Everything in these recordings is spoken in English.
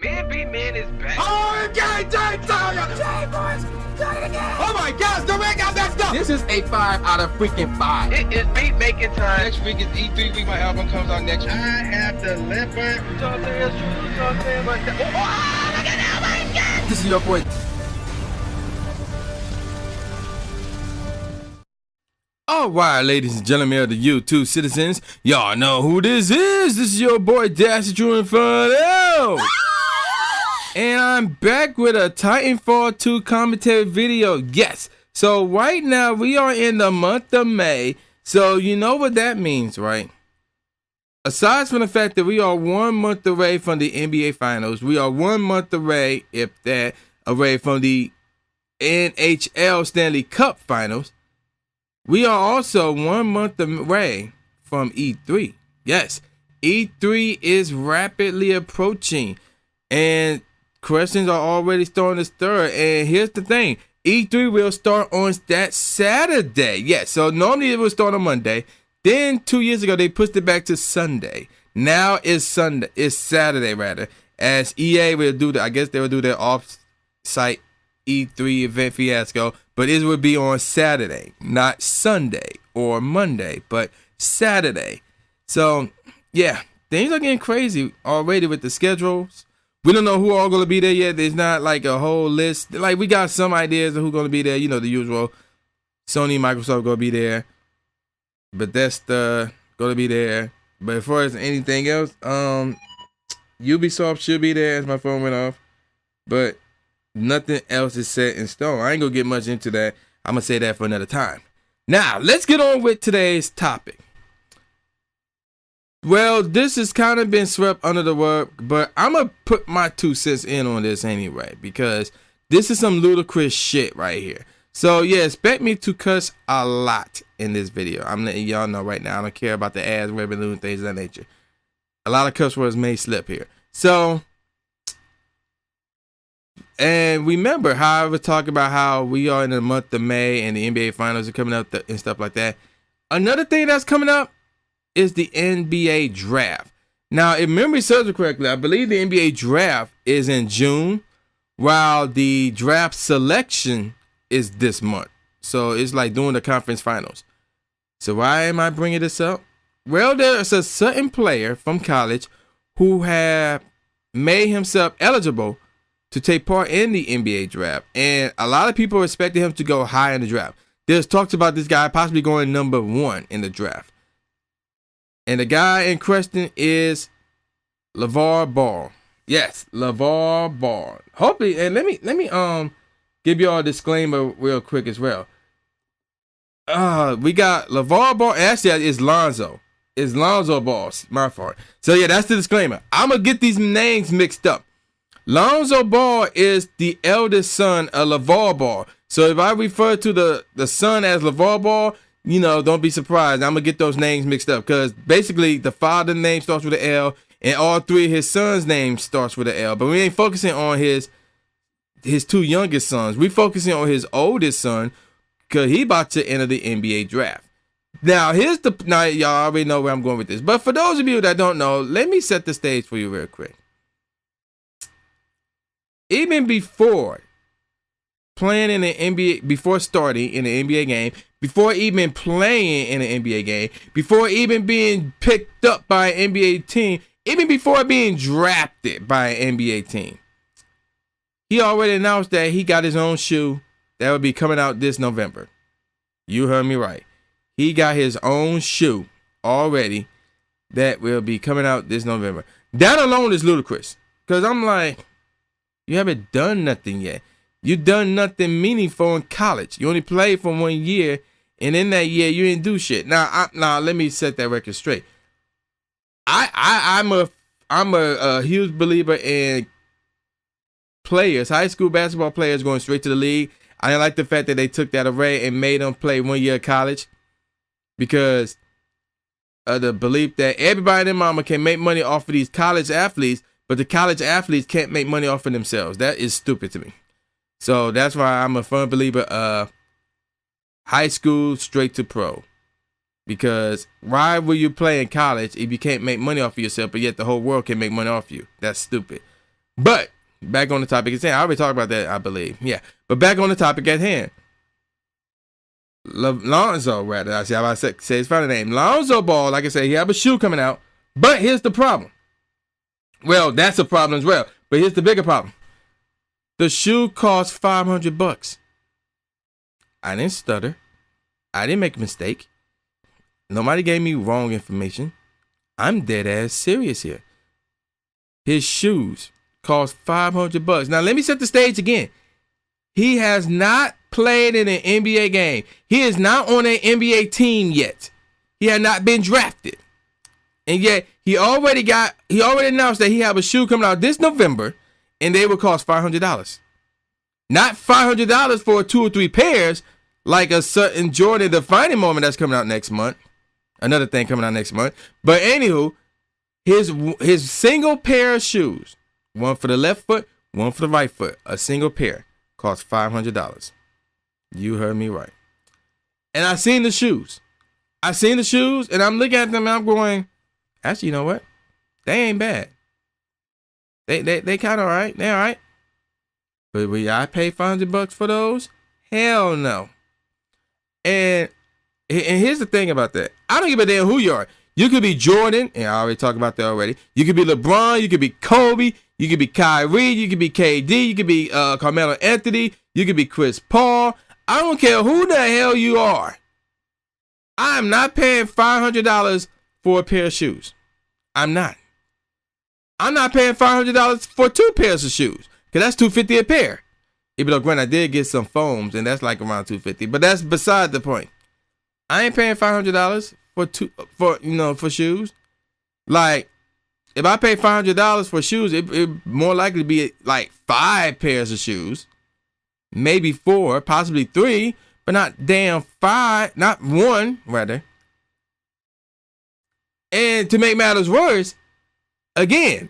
Man beat man is back. Oh, okay, boys, do it again. Oh my gosh, the ring got messed up. This is a 5 out of freaking 5. It is beat making time. Next week is E3 week. My album comes out next week. I have delivered. You know what I'm saying? It's true. You know what I'm saying? But oh, look at that, my God. This is your boy. Alright, ladies and gentlemen of the YouTube citizens, y'all know who this is. This is your boy Dash True Inferno. And I'm back with a Titanfall 2 commentary video. Yes. So right now we are in the month of May. So you know what that means, right? Aside from the fact that we are 1 month away from the NBA Finals, we are 1 month away, if that, away from the NHL Stanley Cup Finals. We are also 1 month away from E3. Yes, E3 is rapidly approaching, and questions are already starting to stir. And here's the thing: E3 will start on that Saturday. Yes, so normally it will start on Monday. Then 2 years ago they pushed it back to Sunday. Now it's Sunday. It's Saturday rather. As EA will do I guess they will do their off-site E3 event fiasco, but it would be on Saturday, not Sunday or Monday, but Saturday. So yeah, things are getting crazy already with the schedules. We don't know who all going to be there yet. There's not like a whole list. Like, we got some ideas of who's going to be there. You know, the usual. Sony, Microsoft going to be there. Bethesda going to be there. But as far as anything else, Ubisoft should be there as my phone went off. But nothing else is set in stone. I ain't going to get much into that. I'm going to say that for another time. Now, let's get on with today's topic. Well, this has kind of been swept under the rug, but I'm going to put my 2 cents in on this anyway, because this is some ludicrous shit right here. So, yeah, expect me to cuss a lot in this video. I'm letting y'all know right now. I don't care about the ass, red balloon, things of that nature. A lot of cuss words may slip here. So, and remember how I was talking about how we are in the month of May and the NBA Finals are coming up and stuff like that. Another thing that's coming up is the NBA draft. Now, if memory serves me correctly, I believe the NBA draft is in June, while the draft selection is this month. So it's like doing the conference finals. So why am I bringing this up? Well, there's a certain player from college who have made himself eligible to take part in the NBA draft, and a lot of people expected him to go high in the draft. There's talks about this guy possibly going number 1 in the draft. And the guy in question is LeVar Ball. Yes, LeVar Ball. Hopefully, and let me give you all a disclaimer real quick as well. We got LeVar Ball. Actually, it's Lonzo. It's Lonzo Ball. My fault. So yeah, that's the disclaimer. I'm gonna get these names mixed up. Lonzo Ball is the eldest son of LeVar Ball. So if I refer to the son as LeVar Ball, you know, don't be surprised. I'm going to get those names mixed up, because basically the father's name starts with an L and all 3 of his sons' names starts with an L. But we ain't focusing on his 2 youngest sons. We focusing on his oldest son, because he about to enter the NBA draft. Now, now y'all already know where I'm going with this. But for those of you that don't know, let me set the stage for you real quick. Even before playing in the NBA, before starting in the NBA game, before even playing in an NBA game, before even being picked up by an NBA team, even before being drafted by an NBA team, he already announced that he got his own shoe that will be coming out this November. You heard me right. He got his own shoe already that will be coming out this November. That alone is ludicrous, because I'm like, you haven't done nothing yet. You done nothing meaningful in college. You only played for 1 year, and in that year you didn't do shit. Now let me set that record straight. I'm a huge believer in players, high school basketball players going straight to the league. I like the fact that they took that array and made them play 1 year of college, because of the belief that everybody and their mama can make money off of these college athletes, but the college athletes can't make money off of themselves. That is stupid to me. So that's why I'm a firm believer of high school straight to pro. Because why will you play in college if you can't make money off of yourself, but yet the whole world can make money off you? That's stupid. But back on the topic at hand. I already talked about that, I believe. Yeah. But back on the topic at hand. Lonzo, rather. I see how I say his final name. Lonzo Ball, like I said, he have a shoe coming out. But here's the problem. Well, that's a problem as well. But here's the bigger problem. The shoe costs $500. I didn't stutter. I didn't make a mistake. Nobody gave me wrong information. I'm dead ass serious here. His shoes cost $500. Now let me set the stage again. He has not played in an NBA game. He is not on an NBA team yet. He had not been drafted. And yet he already announced that he have a shoe coming out this November and they will cost $500. Not $500 for 2 or 3 pairs like a certain Jordan defining moment that's coming out next month. Another thing coming out next month. But anywho, his single pair of shoes, one for the left foot, one for the right foot, a single pair, costs $500. You heard me right. And I seen the shoes. And I'm looking at them and I'm going, actually, you know what? They ain't bad. They kind of all right. They all right. But will I pay $500 for those? Hell no. And here's the thing about that. I don't give a damn who you are. You could be Jordan, and I already talked about that already. You could be LeBron. You could be Kobe. You could be Kyrie. You could be KD. You could be Carmelo Anthony. You could be Chris Paul. I don't care who the hell you are. I am not paying $500 for a pair of shoes. I'm not. I'm not paying $500 for 2 pairs of shoes, because that's $250 a pair. Even though, granted, I did get some foams, and that's like around $250, but that's beside the point. I ain't paying $500 for shoes. Like, if I pay $500 for shoes, it more likely to be like 5 pairs of shoes, maybe 4, possibly 3, but not damn 5, not 1 rather. And to make matters worse, again,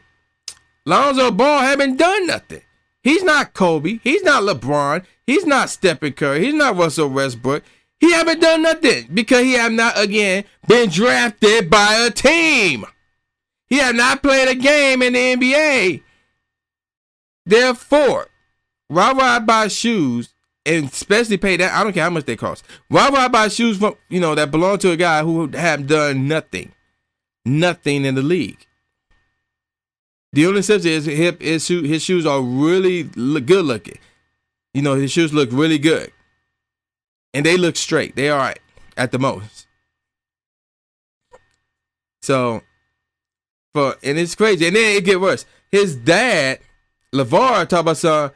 Lonzo Ball haven't done nothing. He's not Kobe. He's not LeBron. He's not Stephen Curry. He's not Russell Westbrook. He haven't done nothing because he have not, again, been drafted by a team. He have not played a game in the NBA. Therefore, why would I buy shoes and especially pay that? I don't care how much they cost. Why would I buy shoes from, that belong to a guy who have done nothing in the league? The only exception is his shoes are really good looking. His shoes look really good. And they look straight. They all right at the most. So, and it's crazy. And then it get worse. His dad, LeVar, talk about son,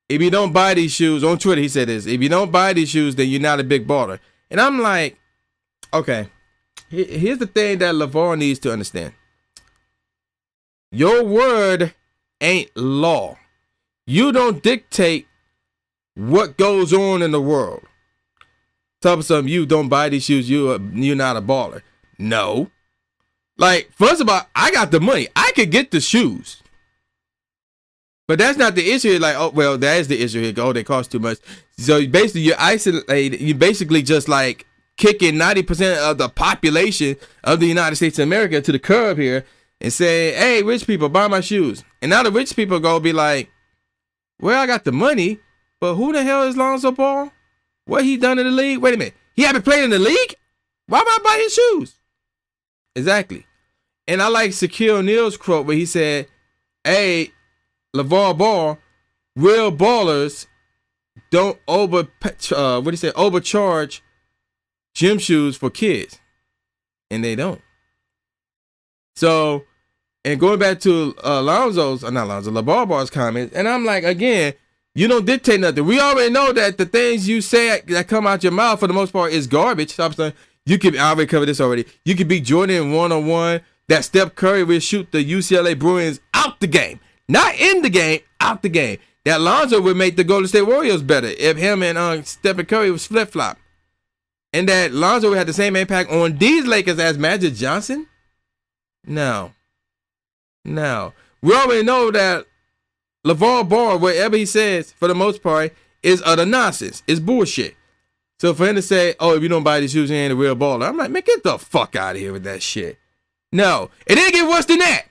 if you don't buy these shoes, on Twitter he said this, if you don't buy these shoes, then you're not a big baller. And I'm like, okay, here's the thing that LeVar needs to understand. Your word ain't law. You don't dictate what goes on in the world. Tell some you don't buy these shoes, you're not a baller. No. Like, first of all, I got the money. I could get the shoes. But that's not the issue. Like, oh, well, that is the issue here. Oh, they cost too much. So basically, you're isolated. You basically just like kicking 90% of the population of the United States of America to the curb here and say, hey, rich people, buy my shoes. And now the rich people go be like, well, I got the money, but who the hell is Lonzo Ball? What he done in the league? Wait a minute. He haven't played in the league? Why would I buy his shoes? Exactly. And I like Shaquille O'Neal's quote where he said, hey, LeVar Ball, real ballers don't overcharge gym shoes for kids. And they don't. So, and going back to LeVar Ball's comments, and I'm like, again, you don't dictate nothing. We already know that the things you say that come out your mouth for the most part is garbage. I already covered this already. You could beat Jordan one-on-one. That Steph Curry will shoot the UCLA Bruins out the game. Not in the game, out the game. That Lonzo would make the Golden State Warriors better if him and Stephen Curry was flip-flop. And that Lonzo would have the same impact on these Lakers as Magic Johnson? No. We already know that LeVar Ball, whatever he says, for the most part, is utter nonsense. It's bullshit. So for him to say, oh, if you don't buy these shoes, you ain't a real baller. I'm like, man, get the fuck out of here with that shit. No. It didn't get worse than that.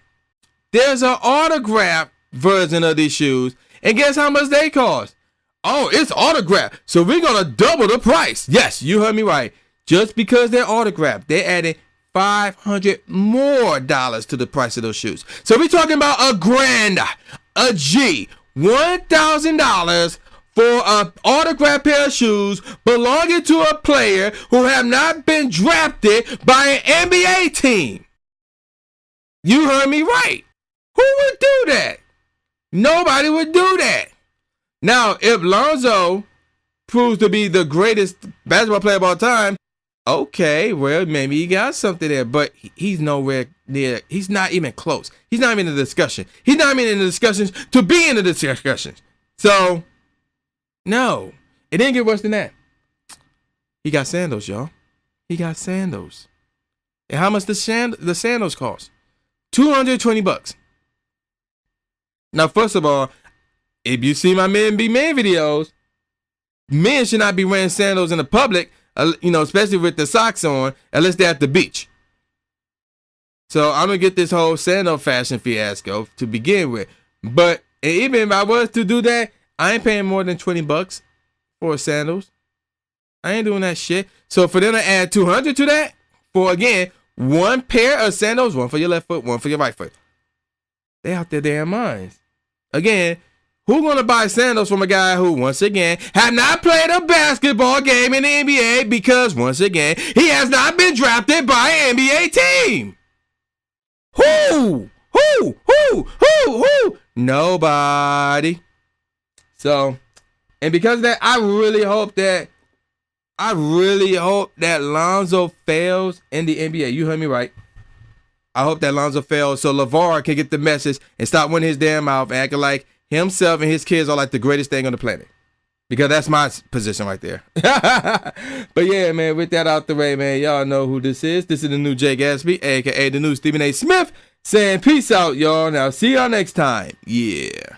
There's an autograph version of these shoes. And guess how much they cost? Oh, it's autographed. So we're going to double the price. Yes, you heard me right. Just because they're autographed, they added $500 more to the price of those shoes. So we're talking about a grand, a G, $1,000 for an autographed pair of shoes belonging to a player who have not been drafted by an NBA team. You heard me right. Who would do that? Nobody would do that. Now, if Lonzo proves to be the greatest basketball player of all time, okay, well, maybe he got something there, but he's nowhere near. He's not even close. He's not even in the discussion. He's not even in the discussions to be in the discussions. So, no, it didn't get worse than that. He got sandals, y'all. He got sandals. And how much the sandals cost? $220. Now, first of all, if you see my Men Be Men videos, men should not be wearing sandals in the public, especially with the socks on, unless they're at the beach. So I'm going to get this whole sandal fashion fiasco to begin with. But even if I was to do that, I ain't paying more than $20 for sandals. I ain't doing that shit. So for them to add $200 to that, for again, one pair of sandals, one for your left foot, one for your right foot. They out their damn minds. Again, who gonna buy sandals from a guy who, once again, have not played a basketball game in the NBA because, once again, he has not been drafted by an NBA team? Who? Nobody. So, and because of that, I really hope that Lonzo fails in the NBA. You heard me right. I hope that Lonzo fails so LeVar can get the message and stop running his damn mouth and acting like himself and his kids are like the greatest thing on the planet. Because that's my position right there. But yeah, man, with that out the way, man, y'all know who this is. This is the new Jay Gatsby, a.k.a. the new Stephen A. Smith, saying peace out, y'all. Now, see y'all next time. Yeah.